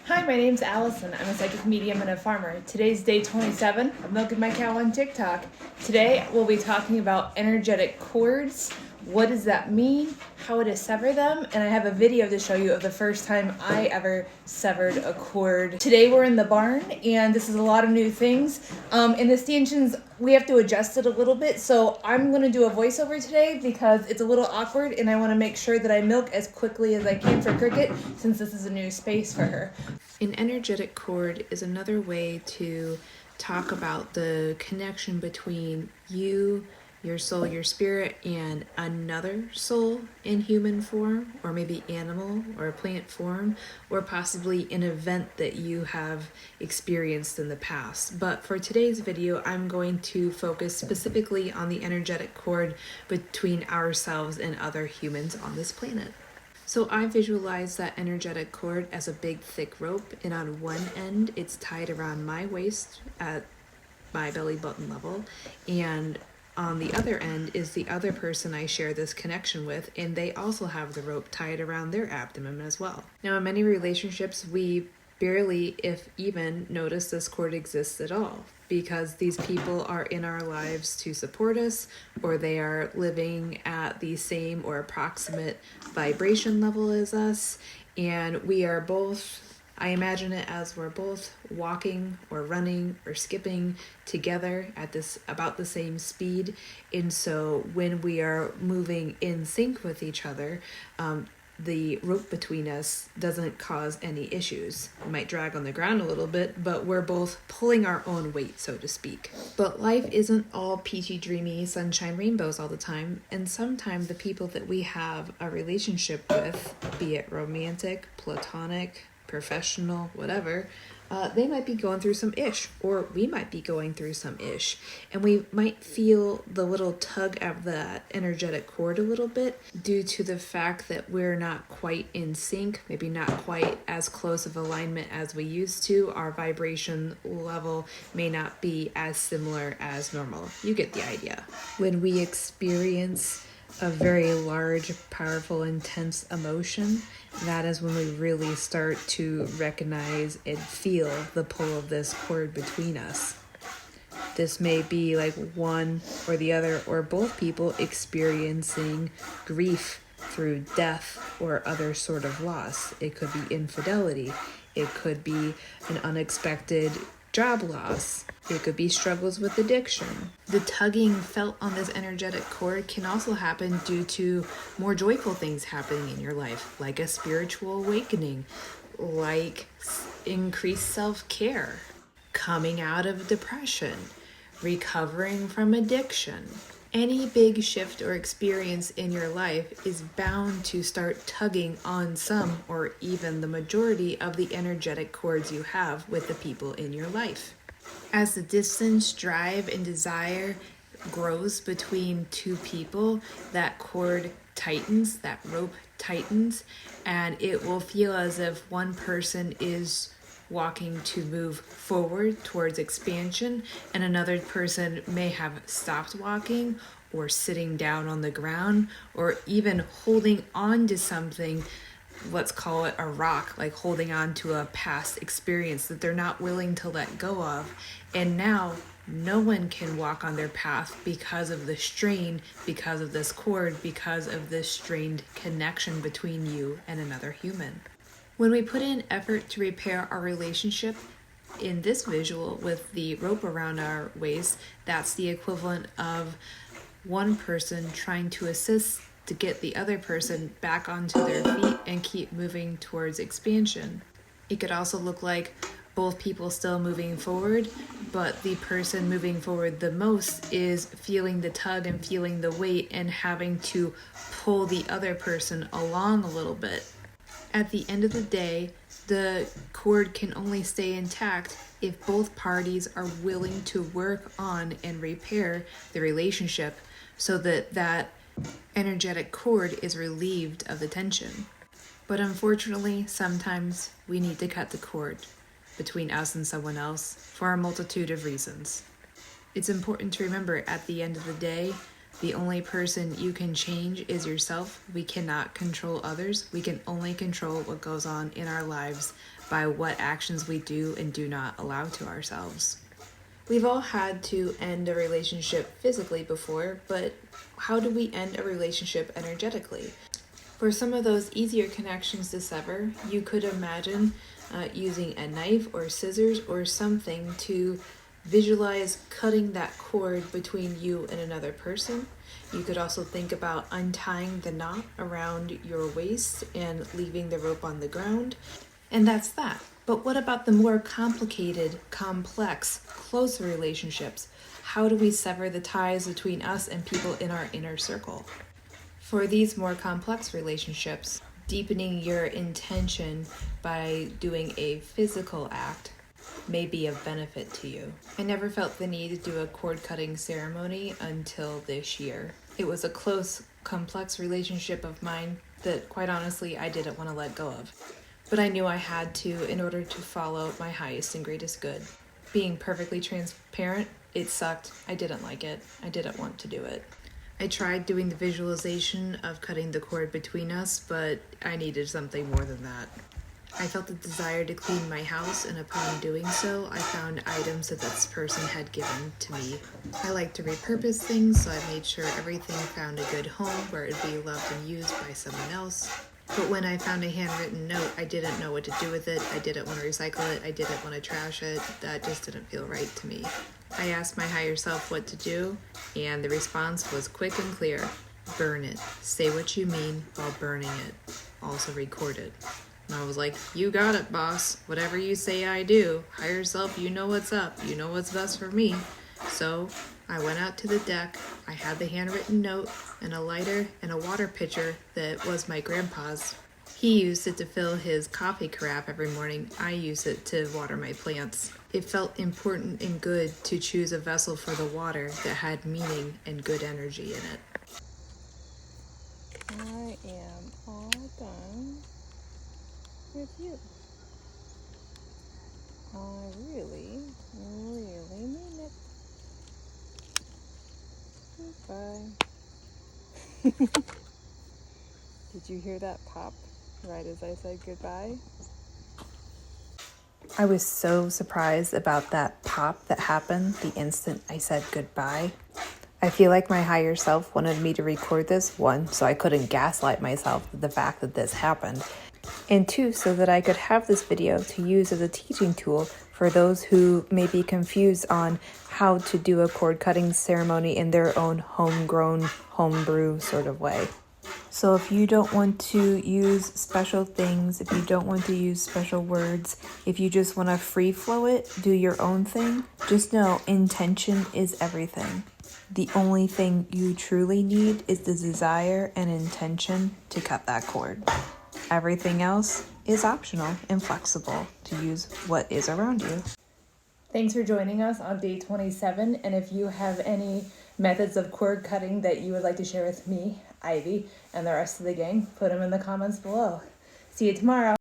Hi, my name's Allison. I'm a psychic medium and a farmer. Today's day 27 of Milking My Cow on TikTok. Today we'll be talking about energetic cords. What does that mean? How to sever them? And I have a video to show you of the first time I ever severed a cord. Today we're in the barn and this is a lot of new things. In the stanchions, we have to adjust it a little bit. So I'm gonna do a voiceover today because it's a little awkward and I wanna make sure that I milk as quickly as I can for Cricket since this is a new space for her. An energetic cord is another way to talk about the connection between you, your soul, your spirit, and another soul in human form, or maybe animal or plant form, or possibly an event that you have experienced in the past. But for today's video, I'm going to focus specifically on the energetic cord between ourselves and other humans on this planet. So I visualize that energetic cord as a big thick rope, and on one end it's tied around my waist at my belly button level, and on the other end is the other person I share this connection with, and they also have the rope tied around their abdomen as well. Now in many relationships we barely, if even, notice this cord exists at all because these people are in our lives to support us, or they are living at the same or approximate vibration level as us, and we are both, I imagine it as we're both walking or running or skipping together at this about the same speed. And so when we are moving in sync with each other, the rope between us doesn't cause any issues. We might drag on the ground a little bit, but we're both pulling our own weight, so to speak. But life isn't all peachy, dreamy, sunshine, rainbows all the time, and sometimes the people that we have a relationship with, be it romantic, platonic, professional, whatever, they might be going through some ish, or we might be going through some ish, and we might feel the little tug of that energetic cord a little bit due to the fact that we're not quite in sync, maybe not quite as close of alignment as we used to. Our vibration level may not be as similar as normal. You get the idea. When we experience a very large, powerful, intense emotion, that is when we really start to recognize and feel the pull of this cord between us. This may be like one or the other or both people experiencing grief through death or other sort of loss. It could be infidelity. It could be an unexpected job loss. It could be struggles with addiction. The tugging felt on this energetic cord can also happen due to more joyful things happening in your life, like a spiritual awakening, like increased self-care, coming out of depression, recovering from addiction. Any big shift or experience in your life is bound to start tugging on some or even the majority of the energetic cords you have with the people in your life. As the distance, drive, and desire grows between two people, that cord tightens, that rope tightens, and it will feel as if one person is walking to move forward towards expansion, and another person may have stopped walking or sitting down on the ground or even holding on to something. Let's call it a rock, like holding on to a past experience that they're not willing to let go of. And now no one can walk on their path because of the strain, because of this cord, because of this strained connection between you and another human. When we put in effort to repair our relationship, in this visual with the rope around our waist, that's the equivalent of one person trying to assist to get the other person back onto their feet and keep moving towards expansion. It could also look like both people still moving forward, but the person moving forward the most is feeling the tug and feeling the weight and having to pull the other person along a little bit. At the end of the day, the cord can only stay intact if both parties are willing to work on and repair the relationship so that that energetic cord is relieved of the tension. But unfortunately, sometimes we need to cut the cord between us and someone else for a multitude of reasons. It's important to remember at the end of the day, the only person you can change is yourself. We cannot control others. We can only control what goes on in our lives by what actions we do and do not allow to ourselves. We've all had to end a relationship physically before, but how do we end a relationship energetically? For some of those easier connections to sever, you could imagine using a knife or scissors or something to visualize cutting that cord between you and another person. You could also think about untying the knot around your waist and leaving the rope on the ground. And that's that. But what about the more complicated, complex, closer relationships? How do we sever the ties between us and people in our inner circle? For these more complex relationships, deepening your intention by doing a physical act may be of benefit to you. I never felt the need to do a cord cutting ceremony until this year. It was a close, complex relationship of mine that, quite honestly, I didn't want to let go of. But I knew I had to in order to follow my highest and greatest good. Being perfectly transparent, it sucked. I didn't like it. I didn't want to do it. I tried doing the visualization of cutting the cord between us, but I needed something more than that. I felt the desire to clean my house, and upon doing so, I found items that this person had given to me. I like to repurpose things, so I made sure everything found a good home where it would be loved and used by someone else. But when I found a handwritten note, I didn't know what to do with it. I didn't want to recycle it. I didn't want to trash it. That just didn't feel right to me. I asked my higher self what to do, and the response was quick and clear. Burn it. Say what you mean while burning it. Also record it. And I was like, you got it, boss. Whatever you say, I do. Higher self, you know what's up. You know what's best for me. So I went out to the deck. I had the handwritten note and a lighter and a water pitcher that was my grandpa's. He used it to fill his coffee carafe every morning. I used it to water my plants. It felt important and good to choose a vessel for the water that had meaning and good energy in it. I am all done with you. I really, really mean it. Goodbye. Did you hear that pop right as I said goodbye? I was so surprised about that pop that happened the instant I said goodbye. I feel like my higher self wanted me to record this, one, so I couldn't gaslight myself with the fact that this happened, and two, so that I could have this video to use as a teaching tool for those who may be confused on how to do a cord cutting ceremony in their own homegrown, homebrew sort of way. So if you don't want to use special things, if you don't want to use special words, if you just want to free flow it, do your own thing, just know intention is everything. The only thing you truly need is the desire and intention to cut that cord. Everything else is optional and flexible to use what is around you. Thanks for joining us on day 27. And if you have any methods of cord cutting that you would like to share with me, Ivy, and the rest of the gang, put them in the comments below. See you tomorrow.